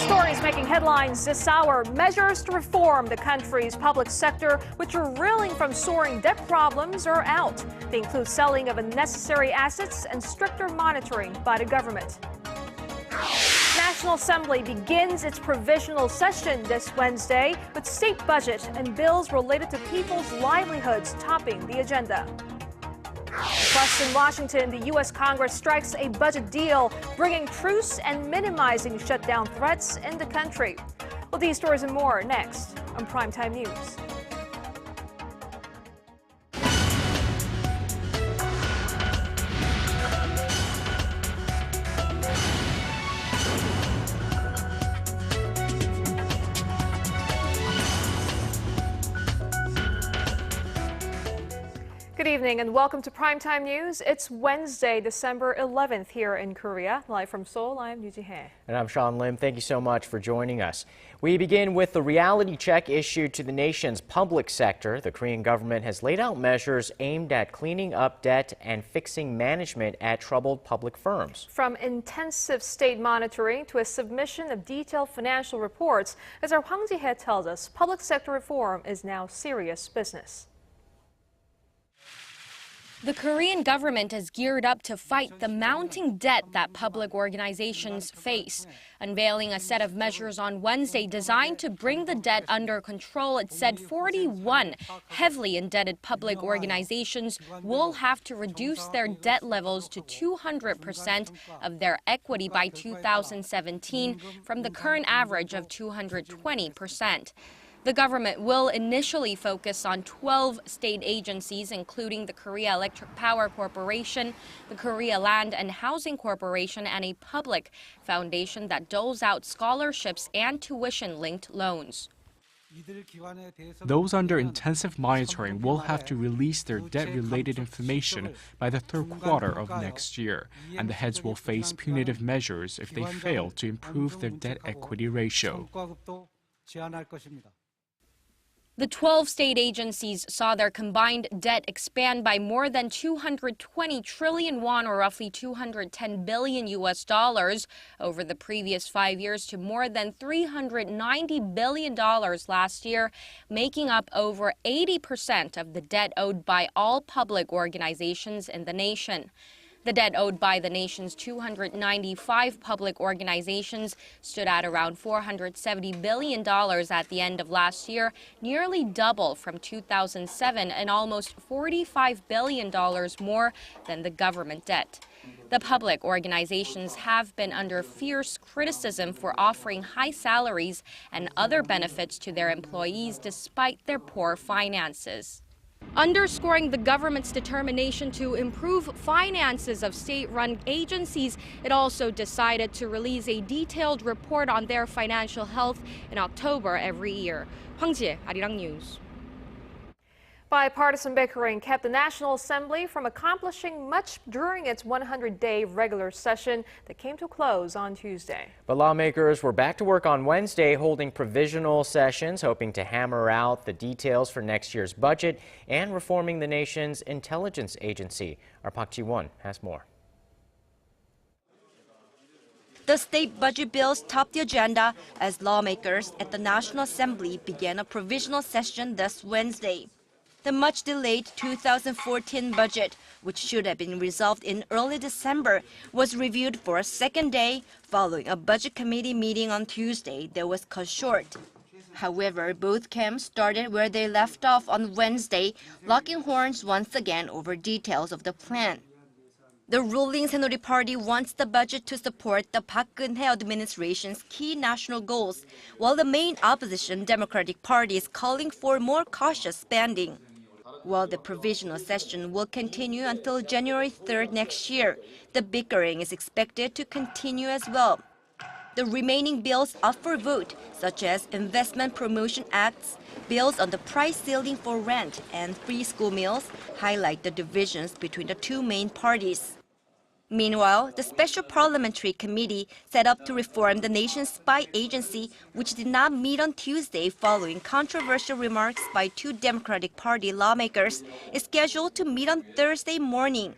Stories making headlines this hour. Measures to reform the country's public sector, which are reeling from soaring debt problems, are out. They include selling of unnecessary assets and stricter monitoring by the government. National Assembly begins its provisional session this Wednesday with state budget and bills related to people's livelihoods topping the agenda. Plus, in Washington, the U.S. Congress strikes a budget deal, bringing truce and minimizing shutdown threats in the country. Well, these stories and more next on Primetime News. Good evening and welcome to Primetime News. It's Wednesday, December 11th here in Korea. Live from Seoul, I'm Yoo Ji-hye. And I'm Sean Lim. Thank you so much for joining us. We begin with the reality check issued to the nation's public sector. The Korean government has laid out measures aimed at cleaning up debt and fixing management at troubled public firms. From intensive state monitoring to a submission of detailed financial reports, as our Hwang Ji-hye tells us, public sector reform is now serious business. The Korean government is geared up to fight the mounting debt that public organizations face. Unveiling a set of measures on Wednesday designed to bring the debt under control, it said 41 heavily indebted public organizations will have to reduce their debt levels to 200% of their equity by 2017 from the current average of 220%. The government will initially focus on 12 state agencies, including the Korea Electric Power Corporation, the Korea Land and Housing Corporation, and a public foundation that doles out scholarships and tuition-linked loans. Those under intensive monitoring will have to release their debt-related information by the third quarter of next year, and the heads will face punitive measures if they fail to improve their debt-equity ratio. The 12 state agencies saw their combined debt expand by more than 220 trillion won, or roughly $210 billion over the previous 5 years to more than $390 billion last year, making up over 80% of the debt owed by all public organizations in the nation. The debt owed by the nation's 295 public organizations stood at around $470 billion at the end of last year, nearly double from 2007 and almost $45 billion more than the government debt. The public organizations have been under fierce criticism for offering high salaries and other benefits to their employees despite their poor finances. Underscoring the government's determination to improve finances of state-run agencies, it also decided to release a detailed report on their financial health in October every year. Hwang Ji-hye, Arirang News. Bipartisan bickering kept the National Assembly from accomplishing much during its 100-day regular session that came to a close on Tuesday. But lawmakers were back to work on Wednesday, holding provisional sessions, hoping to hammer out the details for next year's budget and reforming the nation's intelligence agency. Our Park Ji-won has more. The state budget bills topped the agenda as lawmakers at the National Assembly began a provisional session this Wednesday. The much-delayed 2014 budget, which should have been resolved in early December, was reviewed for a second day following a budget committee meeting on Tuesday that was cut short. However, both camps started where they left off on Wednesday, locking horns once again over details of the plan. The ruling Saenuri Party wants the budget to support the Park Geun-hye administration's key national goals, while the main opposition Democratic Party is calling for more cautious spending. While the provisional session will continue until January 3rd next year, the bickering is expected to continue as well. The remaining bills up for vote, such as Investment Promotion Acts, bills on the price ceiling for rent, and free school meals, highlight the divisions between the two main parties. Meanwhile, the Special Parliamentary Committee set up to reform the nation's spy agency, which did not meet on Tuesday following controversial remarks by two Democratic Party lawmakers, is scheduled to meet on Thursday morning.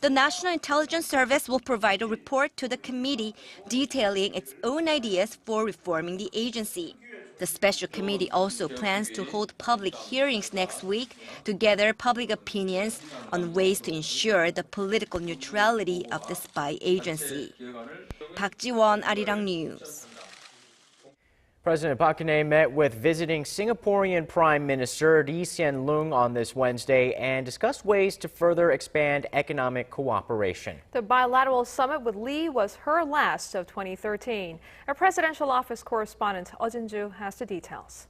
The National Intelligence Service will provide a report to the committee detailing its own ideas for reforming the agency. The special committee also plans to hold public hearings next week to gather public opinions on ways to ensure the political neutrality of the spy agency. Park Ji-won, Arirang News. President Park Geun-hye met with visiting Singaporean Prime Minister Lee Hsien Loong on this Wednesday and discussed ways to further expand economic cooperation. The bilateral summit with Lee was her last of 2013. Our presidential office correspondent Oh Jin-ju has the details.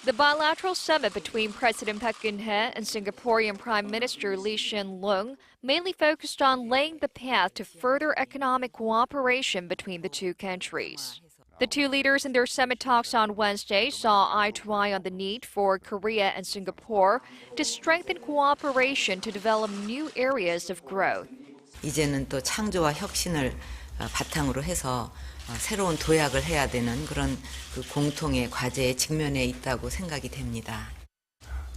The bilateral summit between President Park Geun-hye and Singaporean Prime Minister Lee Hsien Loong mainly focused on laying the path to further economic cooperation between the two countries. The two leaders in their summit talks on Wednesday saw eye to eye on the need for Korea and Singapore to strengthen cooperation to develop new areas of growth. 이제는 또 창조와 혁신을 바탕으로 해서 새로운 도약을 해야 되는 그런 그 공통의 과제에 직면해 있다고 생각이 됩니다.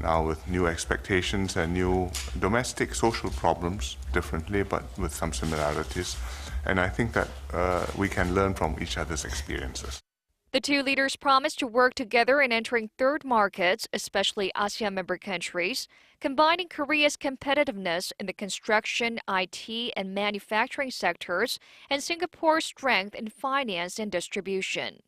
Now with new expectations and new domestic social problems, differently but with some similarities, and I think that we can learn from each other's experiences. The two leaders promised to work together in entering third markets, especially ASEAN member countries, combining Korea's competitiveness in the construction, IT, and manufacturing sectors, and Singapore's strength in finance and distribution.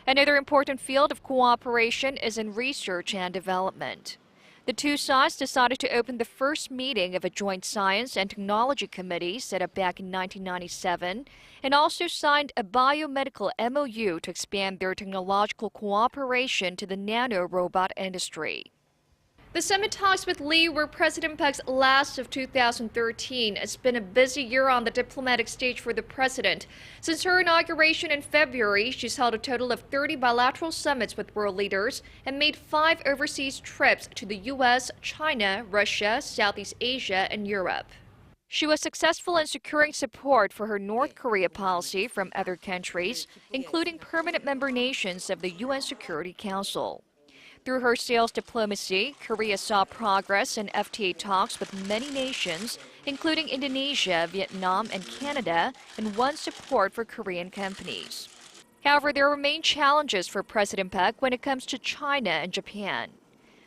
Another important field of cooperation is in research and development. The two sides decided to open the first meeting of a joint science and technology committee set up back in 1997 and also signed a biomedical MOU to expand their technological cooperation to the nano-robot industry. The summit talks with Lee were President Park's last of 2013. It's been a busy year on the diplomatic stage for the president. Since her inauguration in February, she's held a total of 30 bilateral summits with world leaders and made 5 overseas trips to the U.S., China, Russia, Southeast Asia, and Europe. She was successful in securing support for her North Korea policy from other countries, including permanent member nations of the UN Security Council. Through her sales diplomacy, Korea saw progress in FTA talks with many nations, including Indonesia, Vietnam, and Canada, and won support for Korean companies. However, there remain challenges for President Park when it comes to China and Japan.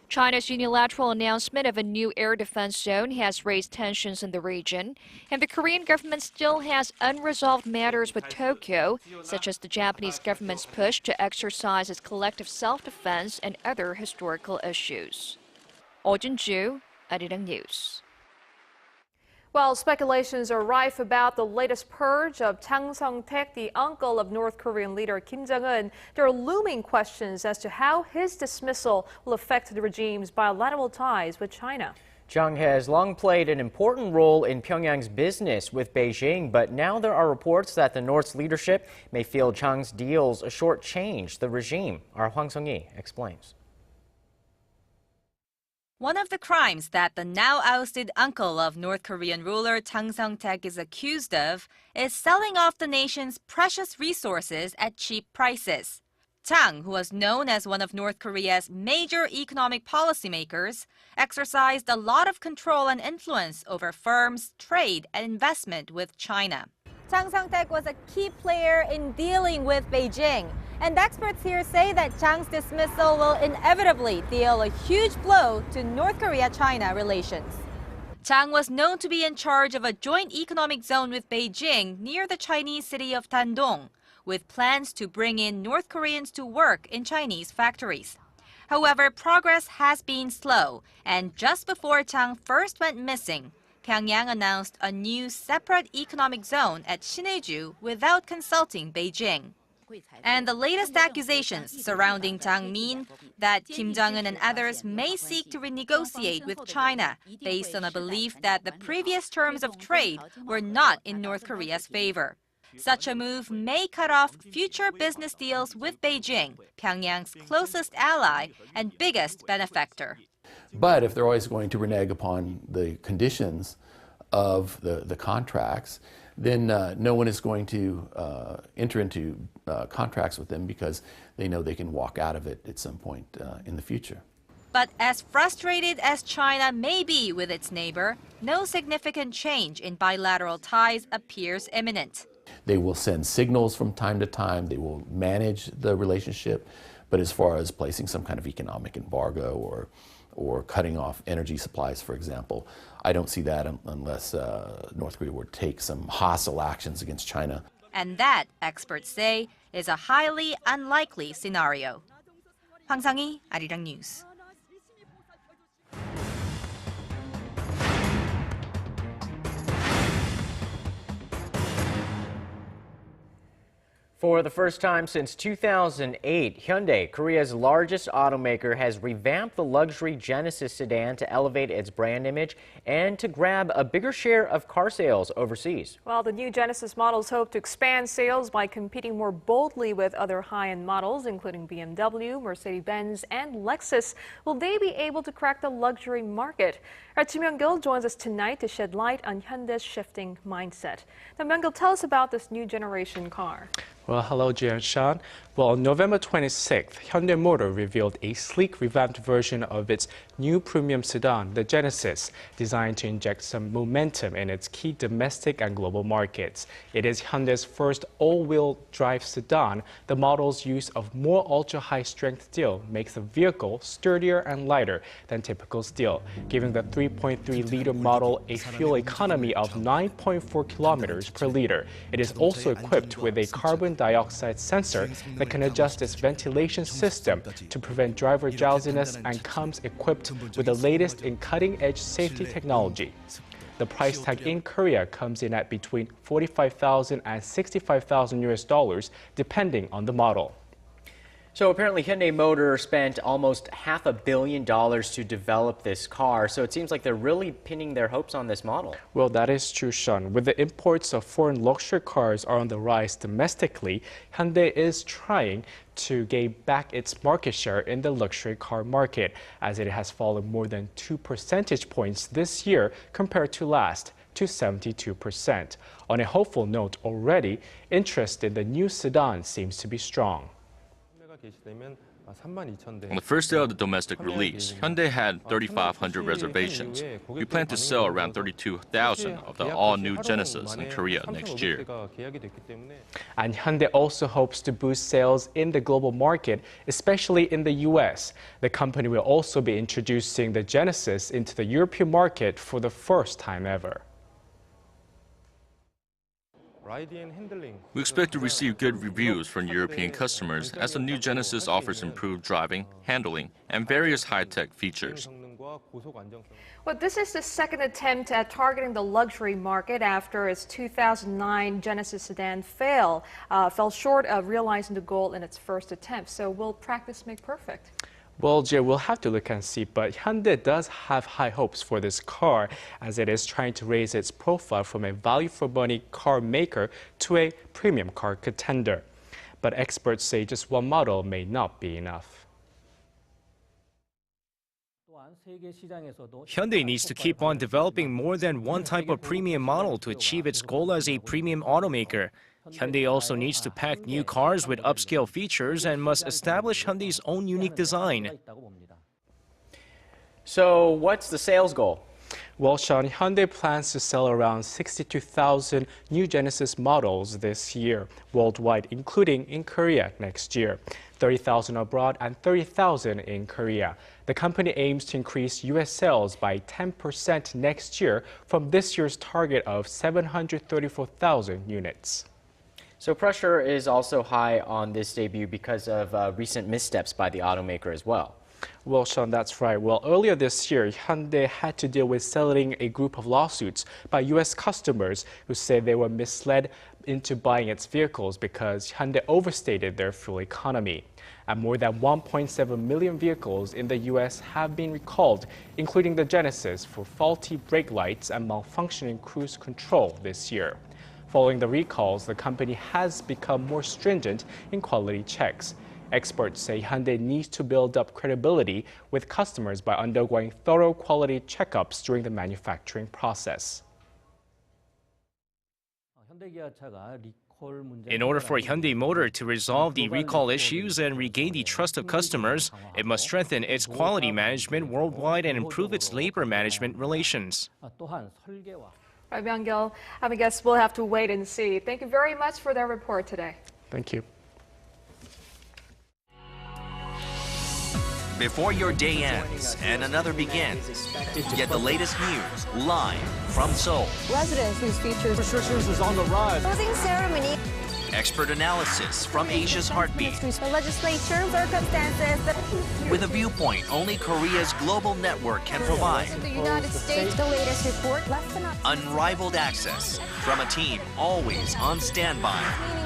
China's unilateral announcement of a new air defense zone has raised tensions in the region, and the Korean government still has unresolved matters with Tokyo, such as the Japanese government's push to exercise its collective self-defense and other historical issues. Oh Jin-ju, Arirang News. Well, speculations are rife about the latest purge of Chang Sung-taek, the uncle of North Korean leader Kim Jong-un. There are looming questions as to how his dismissal will affect the regime's bilateral ties with China. Chung has long played an important role in Pyongyang's business with Beijing, but now there are reports that the North's leadership may feel Chung's deals shortchange the regime. Our Hwang Sung-hee explains. One of the crimes that the now ousted uncle of North Korean ruler Chang Sung-taek is accused of is selling off the nation's precious resources at cheap prices. Chang, who was known as one of North Korea's major economic policymakers, exercised a lot of control and influence over firms, trade, and investment with China. Chang Sung-taek was a key player in dealing with Beijing. And experts here say that Chang's dismissal will inevitably deal a huge blow to North Korea-China relations. Chang was known to be in charge of a joint economic zone with Beijing near the Chinese city of Dandong, with plans to bring in North Koreans to work in Chinese factories. However, progress has been slow, and just before Chang first went missing, Pyongyang announced a new separate economic zone at Sinuiju without consulting Beijing. And the latest accusations surrounding Chang mean that Kim Jong-un and others may seek to renegotiate with China based on a belief that the previous terms of trade were not in North Korea's favor. Such a move may cut off future business deals with Beijing, Pyongyang's closest ally and biggest benefactor. But if they're always going to renege upon the conditions of the contracts, then no one is going to enter into contracts with them because they know they can walk out of it at some point in the future. But as frustrated as China may be with its neighbor, no significant change in bilateral ties appears imminent. They will send signals from time to time. They will manage the relationship. But as far as placing some kind of economic embargo or cutting off energy supplies, for example, I don't see that unless North Korea would take some hostile actions against China. And that, experts say, is a highly unlikely scenario. Hwang Sang-hee, Arirang News. For the first time since 2008, Hyundai, Korea's largest automaker, has revamped the luxury Genesis sedan to elevate its brand image and to grab a bigger share of car sales overseas. Well, the new Genesis models hope to expand sales by competing more boldly with other high-end models, including BMW, Mercedes-Benz, and Lexus. Will they be able to crack the luxury market? Our Kim Young-gil joins us tonight to shed light on Hyundai's shifting mindset. Now, Young-gil, tell us about this new generation car. Well, hello, Jay and Sean. Well, on November 26th, Hyundai Motor revealed a sleek, revamped version of its new premium sedan, the Genesis, designed to inject some momentum in its key domestic and global markets. It is Hyundai's first all-wheel drive sedan. The model's use of more ultra-high-strength steel makes the vehicle sturdier and lighter than typical steel, giving the 3.3-liter model a fuel economy of 9.4 kilometers per liter. It is also equipped with a carbon dioxide sensor that can adjust its ventilation system to prevent driver drowsiness and comes equipped with the latest in cutting-edge safety technology. The price tag in Korea comes in at between $45,000 and $65,000 depending on the model. So apparently Hyundai Motor spent almost $500 million to develop this car, so it seems like they're really pinning their hopes on this model. Well, that is true, Sean. With the imports of foreign luxury cars are on the rise domestically, Hyundai is trying to gain back its market share in the luxury car market, as it has fallen more than 2 percentage points this year compared to last, to 72%. On a hopeful note already, interest in the new sedan seems to be strong. On the first day of the domestic release, Hyundai had 3,500 reservations. We plan to sell around 32,000 of the all-new Genesis in Korea next year. And Hyundai also hopes to boost sales in the global market, especially in the U.S. The company will also be introducing the Genesis into the European market for the first time ever. We expect to receive good reviews from European customers as the new Genesis offers improved driving, handling, and various high-tech features. Well, this is the second attempt at targeting the luxury market after its 2009 Genesis sedan fell short of realizing the goal in its first attempt. So will practice make perfect? Well, Jay, we'll have to look and see, but Hyundai does have high hopes for this car as it is trying to raise its profile from a value-for-money car maker to a premium car contender. But experts say just one model may not be enough. Hyundai needs to keep on developing more than one type of premium model to achieve its goal as a premium automaker. Hyundai also needs to pack new cars with upscale features and must establish Hyundai's own unique design. So what's the sales goal? Well, Sean, Hyundai plans to sell around 62,000 new Genesis models this year worldwide, including in Korea next year, 30,000 abroad and 30,000 in Korea. The company aims to increase U.S. sales by 10% next year from this year's target of 734,000 units. So pressure is also high on this debut because of recent missteps by the automaker as well. Well, Sean, that's right. Well, earlier this year, Hyundai had to deal with settling a group of lawsuits by U.S. customers who say they were misled into buying its vehicles because Hyundai overstated their fuel economy. And more than 1.7 million vehicles in the U.S. have been recalled, including the Genesis, for faulty brake lights and malfunctioning cruise control this year. Following the recalls, the company has become more stringent in quality checks. Experts say Hyundai needs to build up credibility with customers by undergoing thorough quality checkups during the manufacturing process. In order for Hyundai Motor to resolve the recall issues and regain the trust of customers, it must strengthen its quality management worldwide and improve its labor management relations. Right, Byung-gil, I guess we'll have to wait and see. Thank you very much for that report today. Thank you. Before your day ends and another begins, get the latest news live from Seoul. Residents whose features restrictions is on the rise. Closing ceremony. Expert analysis from Asia's heartbeat. The legislature circumstances. With a viewpoint only Korea's global network can provide. In the United States, the latest report. Unrivaled access from a team always on standby.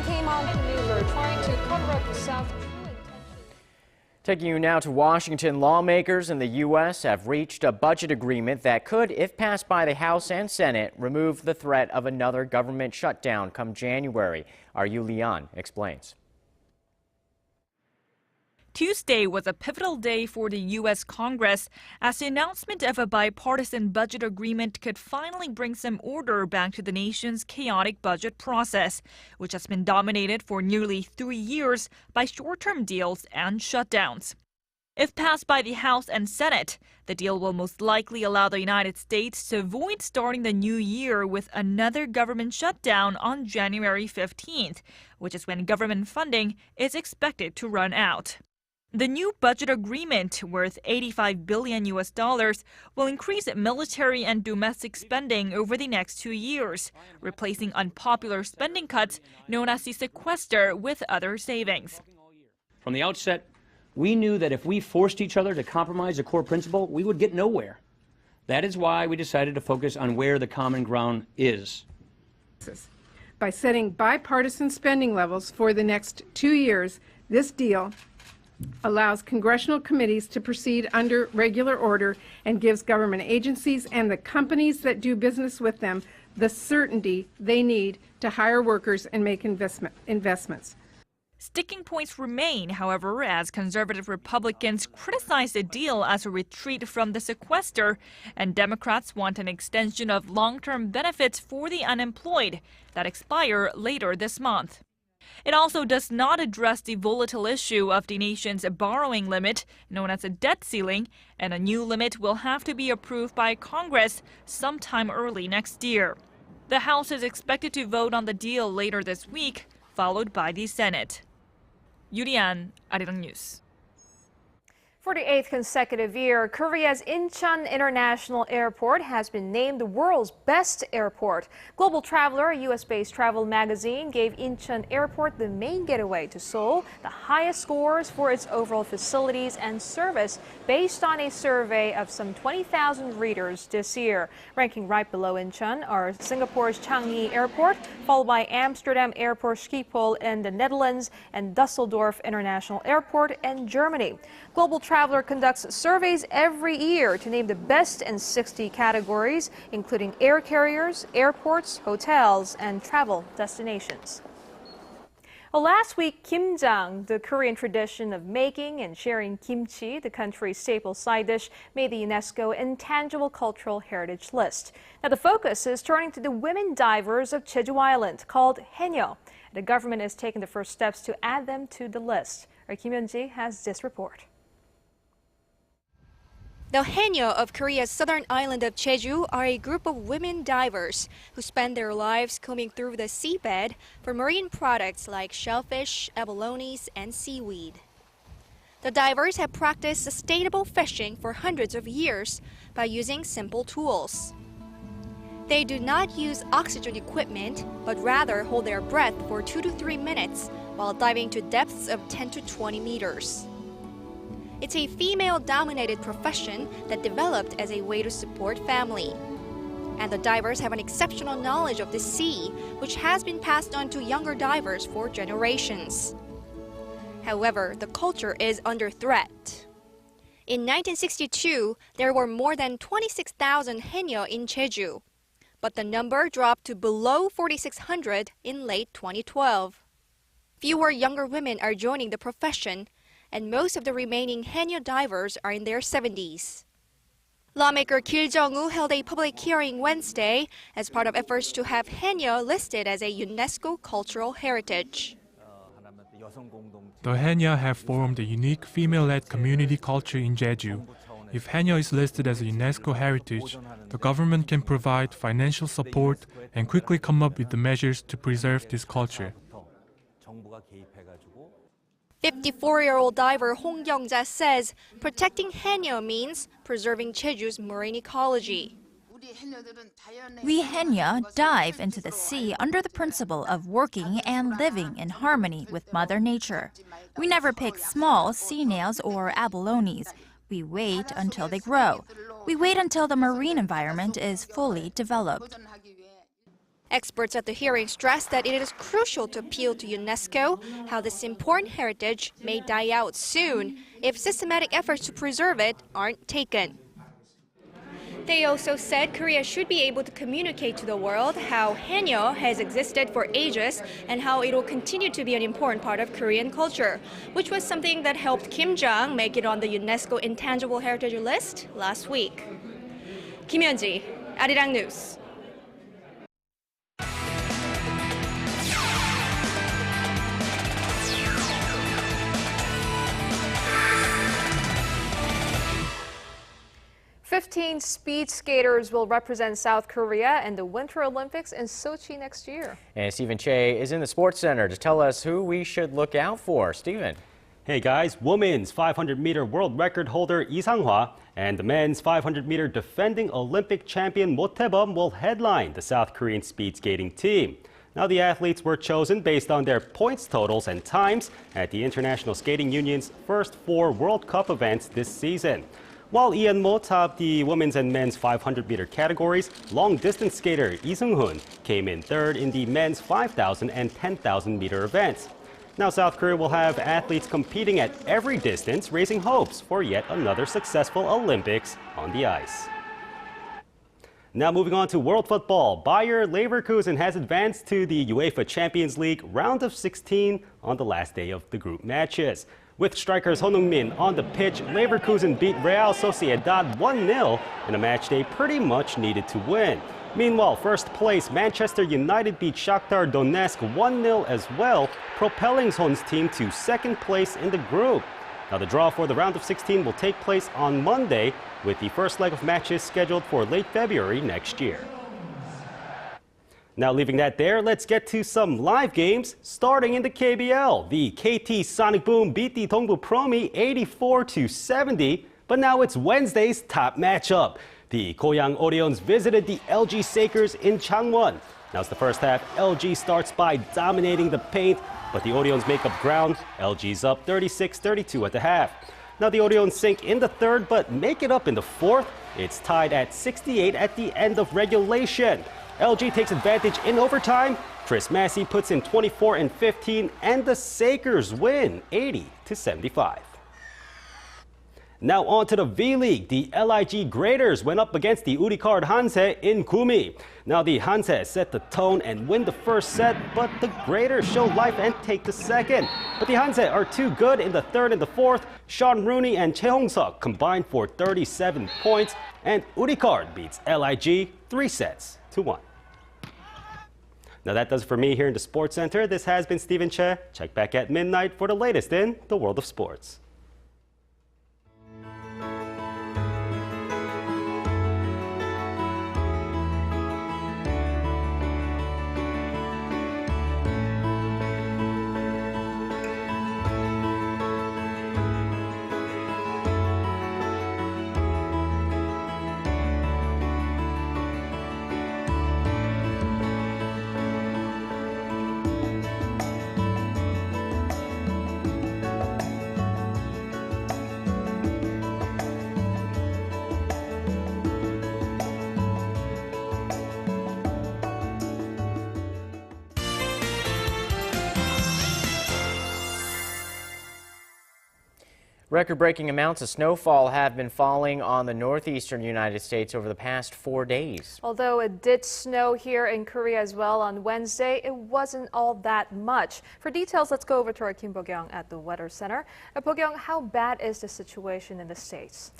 Came on maneuver trying to cover up the South. Taking you now to Washington, lawmakers in the U.S. have reached a budget agreement that could, if passed by the House and Senate, remove the threat of another government shutdown come January. Our Yu Lian explains. Tuesday was a pivotal day for the U.S. Congress as the announcement of a bipartisan budget agreement could finally bring some order back to the nation's chaotic budget process, which has been dominated for nearly 3 years by short-term deals and shutdowns. If passed by the House and Senate, the deal will most likely allow the United States to avoid starting the new year with another government shutdown on January 15th, which is when government funding is expected to run out. The new budget agreement, worth $85 billion, will increase military and domestic spending over the next 2 years, replacing unpopular spending cuts known as the sequester with other savings. From the outset, we knew that if we forced each other to compromise a core principle, we would get nowhere. That is why we decided to focus on where the common ground is. By setting bipartisan spending levels for the next 2 years, this deal allows congressional committees to proceed under regular order and gives government agencies and the companies that do business with them the certainty they need to hire workers and make investments. Sticking points remain, however, as conservative Republicans criticize the deal as a retreat from the sequester, and Democrats want an extension of long-term benefits for the unemployed that expire later this month. It also does not address the volatile issue of the nation's borrowing limit, known as a debt ceiling, and a new limit will have to be approved by Congress sometime early next year. The House is expected to vote on the deal later this week, followed by the Senate. Yu Lian, Arirang News. For the 8th consecutive year, Korea's Incheon International Airport has been named the world's best airport. Global Traveler, a U.S.-based travel magazine, gave Incheon Airport the main getaway to Seoul the highest scores for its overall facilities and service based on a survey of some 20,000 readers this year. Ranking right below Incheon are Singapore's Changi Airport, followed by Amsterdam Airport Schiphol in the Netherlands and Dusseldorf International Airport in Germany. Global Traveler conducts surveys every year to name the best in 60 categories, including air carriers, airports, hotels, and travel destinations. Well, last week, kimjang, the Korean tradition of making and sharing kimchi, the country's staple side dish, made the UNESCO Intangible Cultural Heritage List. Now, the focus is turning to the women divers of Jeju Island, called haenyeo. The government is taking the first steps to add them to the list. Our Kim Hyun-ji has this report. The haenyeo of Korea's southern island of Jeju are a group of women divers who spend their lives combing through the seabed for marine products like shellfish, abalones, and seaweed. The divers have practiced sustainable fishing for hundreds of years by using simple tools. They do not use oxygen equipment, but rather hold their breath for 2 to 3 minutes while diving to depths of 10 to 20 meters. It's a female-dominated profession that developed as a way to support family. And the divers have an exceptional knowledge of the sea, which has been passed on to younger divers for generations. However, the culture is under threat. In 1962, there were more than 26,000 haenyeo in Jeju, but the number dropped to below 4,600 in late 2012. Fewer younger women are joining the profession, and most of the remaining haenyeo divers are in their 70s. Lawmaker Kim Jong-woo held a public hearing Wednesday as part of efforts to have Haenyeo listed as a UNESCO cultural heritage. The Haenyeo have formed a unique female-led community culture in Jeju. If Haenyeo is listed as a UNESCO heritage, the government can provide financial support and quickly come up with the measures to preserve this culture. 54-year-old diver Hong Kyung-ja says protecting Haenyeo means preserving Jeju's marine ecology. We Haenyeo dive into the sea under the principle of working and living in harmony with Mother Nature. We never pick small sea snails or abalones. We wait until they grow. We wait until the marine environment is fully developed. Experts at the hearing stressed that it is crucial to appeal to UNESCO how this important heritage may die out soon if systematic efforts to preserve it aren't taken. They also said Korea should be able to communicate to the world how Haenyeo has existed for ages and how it will continue to be an important part of Korean culture, which was something that helped Kim Jong make it on the UNESCO Intangible Heritage list last week. Kim Hyun-ji, Arirang News. "15 speed skaters will represent South Korea in the Winter Olympics in Sochi next year." And Stephen Che is in the Sports Center to tell us who we should look out for. Stephen. Hey guys, women's 500-meter world record holder Lee Sang-hwa and the men's 500-meter defending Olympic champion Mo Tae-bum will headline the South Korean speed skating team. Now, the athletes were chosen based on their points totals and times at the International Skating Union's first 4 World Cup events this season. While Lee and Mo topped the women's and men's 500-meter categories, long-distance skater Lee Seung-hoon came in third in the men's 5,000 and 10,000-meter events. Now, South Korea will have athletes competing at every distance, raising hopes for yet another successful Olympics on the ice. Now moving on to world football, Bayer Leverkusen has advanced to the UEFA Champions League round of 16 on the last day of the group matches. With strikers Son Heung-min on the pitch, Leverkusen beat Real Sociedad 1-0 in a match they pretty much needed to win. Meanwhile, first place Manchester United beat Shakhtar Donetsk 1-0 as well, propelling Son's team to second place in the group. Now the draw for the round of 16 will take place on Monday, with the first leg of matches scheduled for late February next year. Now leaving that there, let's get to some live games starting in the KBL. The KT Sonic Boom beat the Dongbu Promi 84-70, but now it's Wednesday's top matchup. The Goyang Orions visited the LG Sakers in Changwon. Now it's the first half. LG starts by dominating the paint, but the Orions make up ground. LG's up 36-32 at the half. Now the Orions sink in the third, but make it up in the fourth. It's tied at 68 at the end of regulation. LG takes advantage in overtime. Chris Massey puts in 24 and 15, and the Sakers win 80-75. Now on to the V-League. The LIG Graders went up against the Uricard Hanse in Gumi. Now the Hanse set the tone and win the first set, but the Graders show life and take the second. But the Hanse are too good in the third and the fourth. Sean Rooney and Choi Hong-seok combined for 37 points, and Uricard beats LIG 3-1. Now that does it for me here in the Sports Center. This has been Stephen Che. Check back at midnight for the latest in the world of sports. Record-breaking amounts of snowfall have been falling on the northeastern United States over the past 4 days. Although it did snow here in Korea as well on Wednesday, it wasn't all that much. For details, let's go over to our Kim Bo-kyung at the Weather Center. Bo-kyung, how bad is the situation in the States?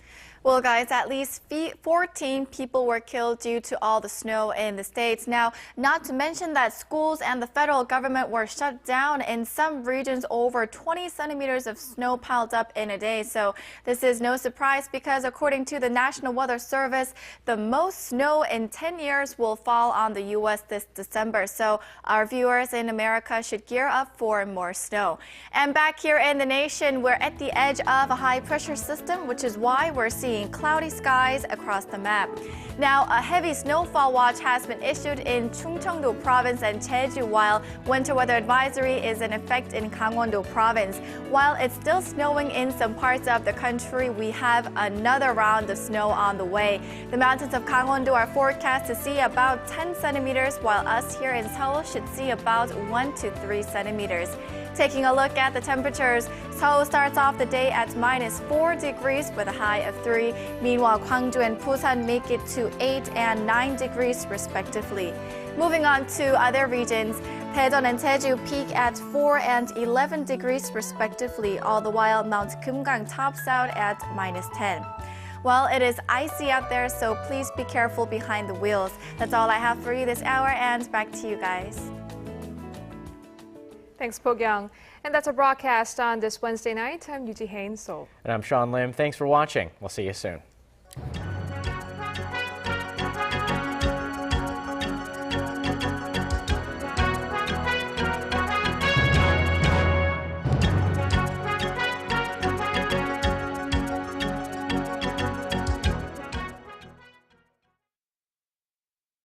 Well, guys, at least 14 people were killed due to all the snow in the States. Now, not to mention that schools and the federal government were shut down. In some regions, over 20 centimeters of snow piled up in a day. So this is no surprise because according to the National Weather Service, the most snow in 10 years will fall on the U.S. this December. So our viewers in America should gear up for more snow. And back here in the nation, we're at the edge of a high pressure system, which is why we're seeing cloudy skies across the map. Now, a heavy snowfall watch has been issued in Chungcheongdo Province and Jeju, while winter weather advisory is in effect in Gangwon-do Province. While it's still snowing in some parts of the country, we have another round of snow on the way. The mountains of Gangwon-do are forecast to see about 10 centimeters, while us here in Seoul should see about 1 to 3 centimeters. Taking a look at the temperatures, Seoul starts off the day at -4 degrees with a high of 3. Meanwhile, Gwangju and Busan make it to 8 and 9 degrees respectively. Moving on to other regions, Daejeon and Jeju peak at 4 and 11 degrees respectively, all the while Mount Kumgang tops out at -10. Well, it is icy out there, so please be careful behind the wheels. That's all I have for you this hour, and back to you guys. Thanks, Bo-kyung. And that's a broadcast on this Wednesday night. I'm Yoo Ji-hae in Seoul. And I'm Sean Lim. Thanks for watching. We'll see you soon.